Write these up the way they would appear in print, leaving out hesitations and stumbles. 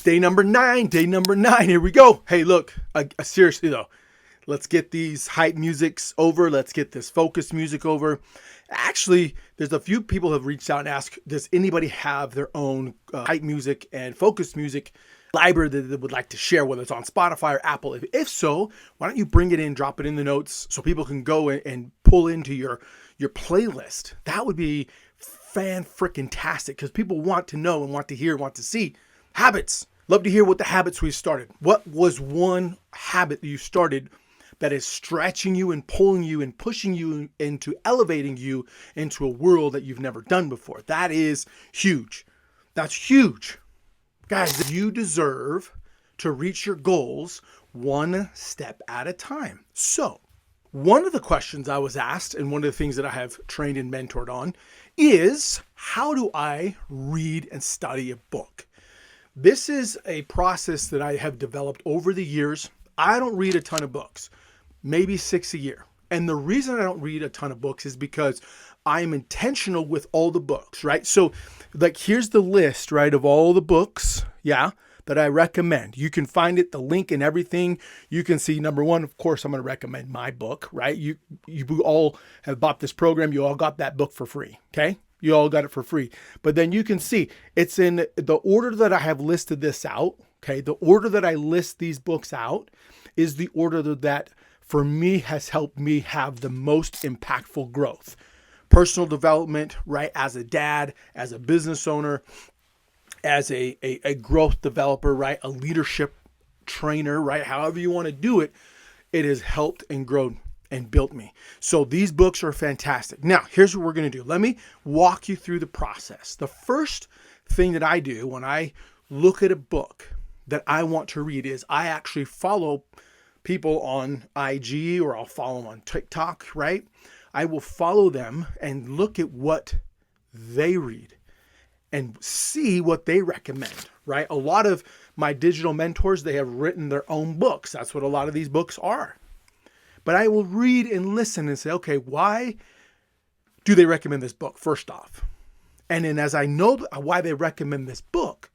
Day number nine. Here we go. Hey, look, seriously though, let's get these hype musics over. Let's get this focus music over. Actually, there's a few people who have reached out and asked, does anybody have their own hype music and focus music library that they would like to share, whether it's on Spotify or Apple? If so, why don't you bring it in, drop it in the notes so people can go and pull into your playlist. That would be fan-freaking-tastic because people want to know and want to hear, want to see. Habits. Love to hear what the habits we started. What was one habit that you started that is stretching you and pulling you and pushing you into elevating you into a world that you've never done before? That is huge. That's huge. Guys, you deserve to reach your goals one step at a time. So, one of the questions I was asked, and one of the things that I have trained and mentored on, is how do I read and study a book? This is a process that I have developed over the years. I don't read a ton of books, maybe 6 a year. And the reason I don't read a ton of books is because I'm intentional with all the books, right? So like, here's the list, right, of all the books, that I recommend. You can find it, the link and everything. You can see, number one, of course, I'm going to recommend my book, right? You all have bought this program. You all got that book for free, okay? You all got it for free. But then you can see it's in the order that I have listed this out, okay? The order that I list these books out is the order that, for me, has helped me have the most impactful growth. Personal development, right? As a dad, as a business owner, as a growth developer, right? A leadership trainer, right? However you want to do it, it has helped and grown and built me. So these books are fantastic. Now, here's what we're going to do. Let me walk you through the process. The first thing that I do when I look at a book that I want to read is I actually follow people on IG, or I'll follow them on TikTok, right? I will follow them and look at what they read and see what they recommend, right? A lot of my digital mentors, they have written their own books. That's what a lot of these books are. But I will read and listen and say, okay, why do they recommend this book, first off? And then as I know why they recommend this book,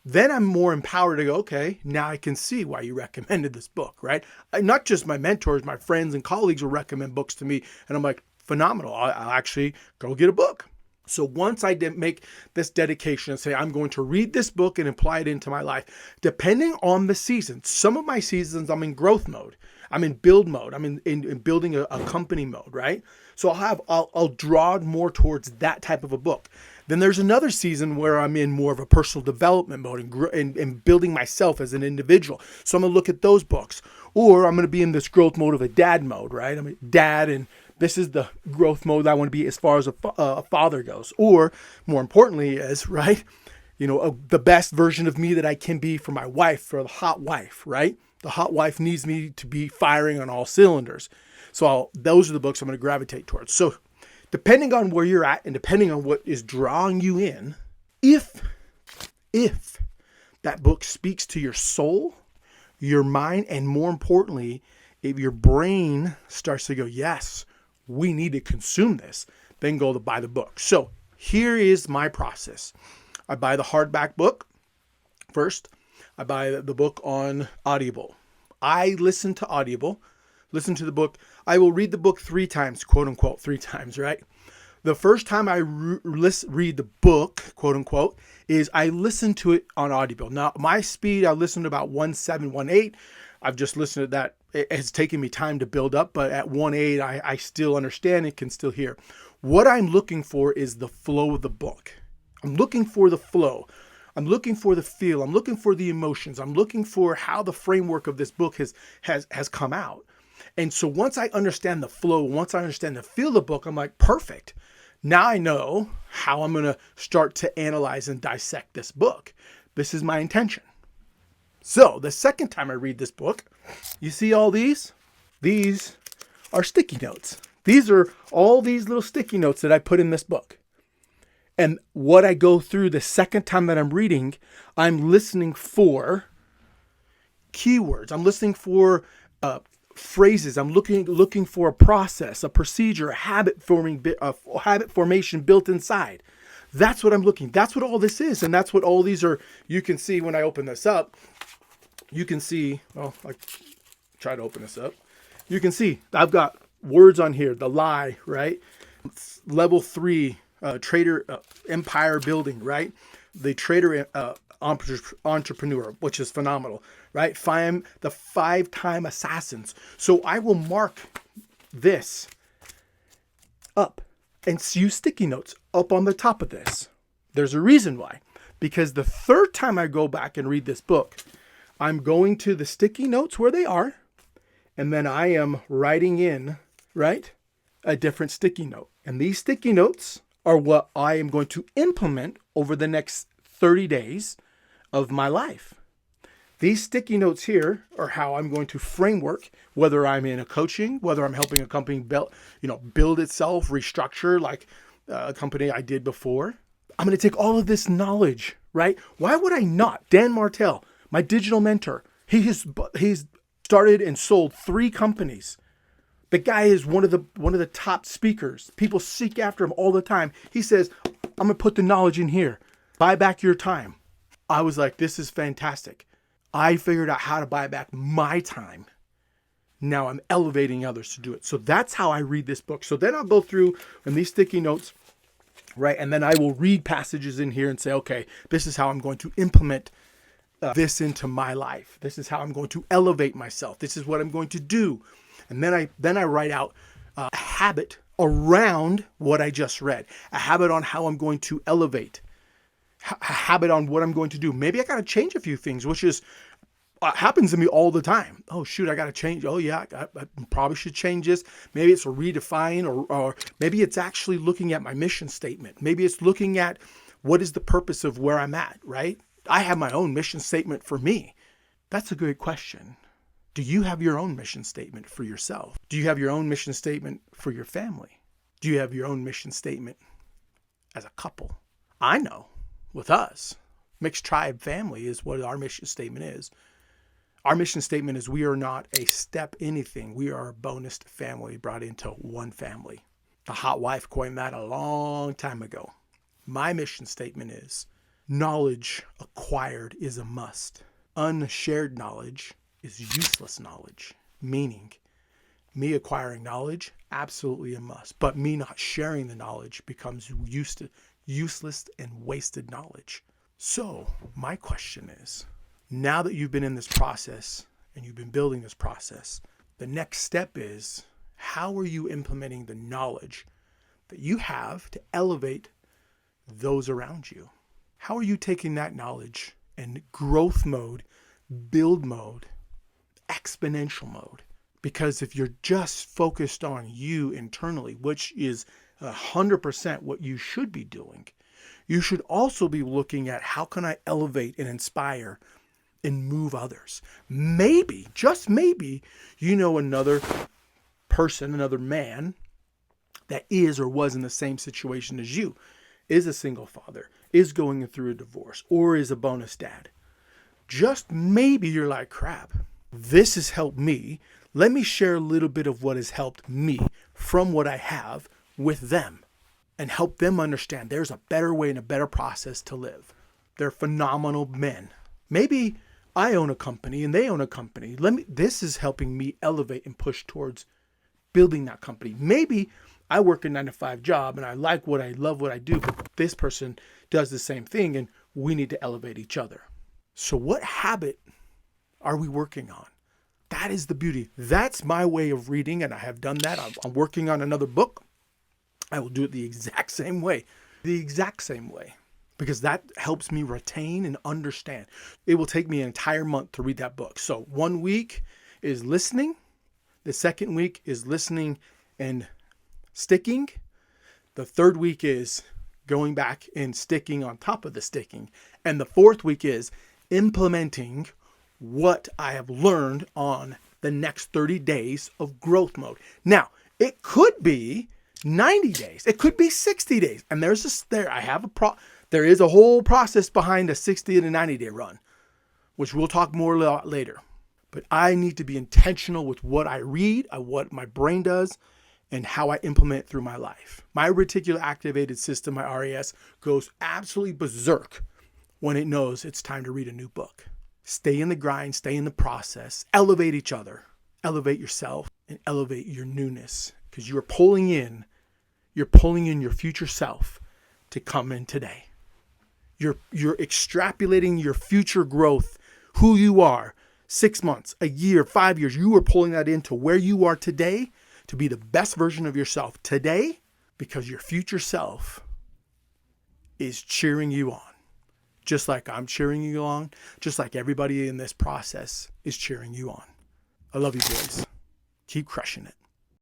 then I'm more empowered to go, okay, now I can see why you recommended this book, right? Not just my mentors, my friends and colleagues will recommend books to me. And I'm like, phenomenal. I'll actually go get a book. So once I make this dedication and say, I'm going to read this book and apply it into my life, depending on the season, some of my seasons I'm in growth mode. I'm in build mode. I'm in building a company mode, right? So I'll draw more towards that type of a book. Then there's another season where I'm in more of a personal development mode and building myself as an individual. So I'm going to look at those books. Or I'm going to be in this growth mode of a dad mode, right? I'm a dad, and this is the growth mode that I want to be as far as a father goes. Or more importantly is, right, the best version of me that I can be for my wife, for the hot wife, right? The hot wife needs me to be firing on all cylinders. So those are the books I'm going to gravitate towards. So depending on where you're at and depending on what is drawing you in, if that book speaks to your soul, your mind, and more importantly, if your brain starts to go, yes, we need to consume this, then go to buy the book. So here is my process. I buy the hardback book first. I buy the book on Audible. I listen to Audible, listen to the book. I will read the book 3 times, quote unquote, 3 times, right? The first time I read the book, quote unquote, is I listen to it on Audible. Now, my speed, I listen to about 1.7, 1.8. I've just listened to that. It has taken me time to build up, but at 1.8, I still understand and can still hear. What I'm looking for is the flow of the book. I'm looking for the flow. I'm looking for the feel. I'm looking for the emotions. I'm looking for how the framework of this book has come out. And so once I understand the flow, once I understand the feel of the book, I'm like, perfect. Now I know how I'm going to start to analyze and dissect this book. This is my intention. So the second time I read this book, you see all these? These are sticky notes. These are all these little sticky notes that I put in this book. And what I go through the second time that I'm reading, I'm listening for keywords. I'm listening for phrases. I'm looking for a process, a procedure, a habit formation built inside. That's what I'm looking. That's what all this is. And that's what all these are. You can see when I open this up, you can see, well, I try to open this up. You can see I've got words on here, the lie, right? Level 3, trader, empire building, right? The trader entrepreneur, which is phenomenal, right? The 5-time assassins. So I will mark this up and use sticky notes up on the top of this. There's a reason why. Because the third time I go back and read this book, I'm going to the sticky notes where they are, and then I am writing in, right, a different sticky note. And these sticky notes are what I am going to implement over the next 30 days of my life. These sticky notes here are how I'm going to framework, whether I'm in a coaching, whether I'm helping a company build itself, restructure like a company I did before. I'm going to take all of this knowledge, right? Why would I not? Dan Martell, my digital mentor, he's started and sold 3 companies. The guy is one of the top speakers. People seek after him all the time. He says, I'm going to put the knowledge in here. Buy back your time. I was like, this is fantastic. I figured out how to buy back my time. Now I'm elevating others to do it. So that's how I read this book. So then I'll go through in these sticky notes, right? And then I will read passages in here and say, okay, this is how I'm going to implement this into my life. This is how I'm going to elevate myself. This is what I'm going to do. And then I write out a habit around what I just read, a habit on how I'm going to elevate, a habit on what I'm going to do. Maybe I got to change a few things, which is happens to me all the time. Oh, shoot, I got to change. Oh, yeah, I probably should change this. Maybe it's a redefine, or maybe it's actually looking at my mission statement. Maybe it's looking at what is the purpose of where I'm at, right? I have my own mission statement for me. That's a good question. Do you have your own mission statement for yourself? Do you have your own mission statement for your family? Do you have your own mission statement as a couple? I know with us, Mixed Tribe Family is what our mission statement is. Our mission statement is we are not a step anything. We are a bonus family brought into one family. The hot wife coined that a long time ago. My mission statement is knowledge acquired is a must. Unshared knowledge is useless knowledge, meaning me acquiring knowledge, absolutely a must, but me not sharing the knowledge becomes useless and wasted knowledge. So my question is, now that you've been in this process and you've been building this process, the next step is, how are you implementing the knowledge that you have to elevate those around you? How are you taking that knowledge and growth mode, build mode, exponential mode? Because if you're just focused on you internally, which is 100% what you should be doing, you should also be looking at how can I elevate and inspire and move others. Maybe, just maybe, you know another person, another man that is or was in the same situation as you, is a single father, is going through a divorce, or is a bonus dad. Just maybe you're like, crap, this has helped me. Let me share a little bit of what has helped me from what I have with them and help them understand there's a better way and a better process to live. They're phenomenal men. Maybe I own a company and they own a company. This is helping me elevate and push towards building that company. Maybe I work a 9-to-5 job and I love what I do, but this person does the same thing and we need to elevate each other. So what habit are we working on? That is the beauty. That's my way of reading, and I have done that. I'm working on another book. I will do it the exact same way. Because that helps me retain and understand. It will take me an entire month to read that book. So 1 week is listening. The second week is listening and sticking. The third week is going back and sticking on top of the sticking. And the fourth week is implementing what I have learned on the next 30 days of growth mode. Now, it could be 90 days. It could be 60 days. And there is a whole process behind a 60 and a 90-day run, which we'll talk more later. But I need to be intentional with what I read, what my brain does, and how I implement through my life. My reticular activated system, my RAS, goes absolutely berserk when it knows it's time to read a new book. Stay in the grind, stay in the process, elevate each other, elevate yourself, and elevate your newness, because you're pulling in your future self to come in today. You're extrapolating your future growth, who you are, 6 months, a year, 5 years. You are pulling that into where you are today to be the best version of yourself today, because your future self is cheering you on. Just like I'm cheering you on, just like everybody in this process is cheering you on. I love you, boys. Keep crushing it.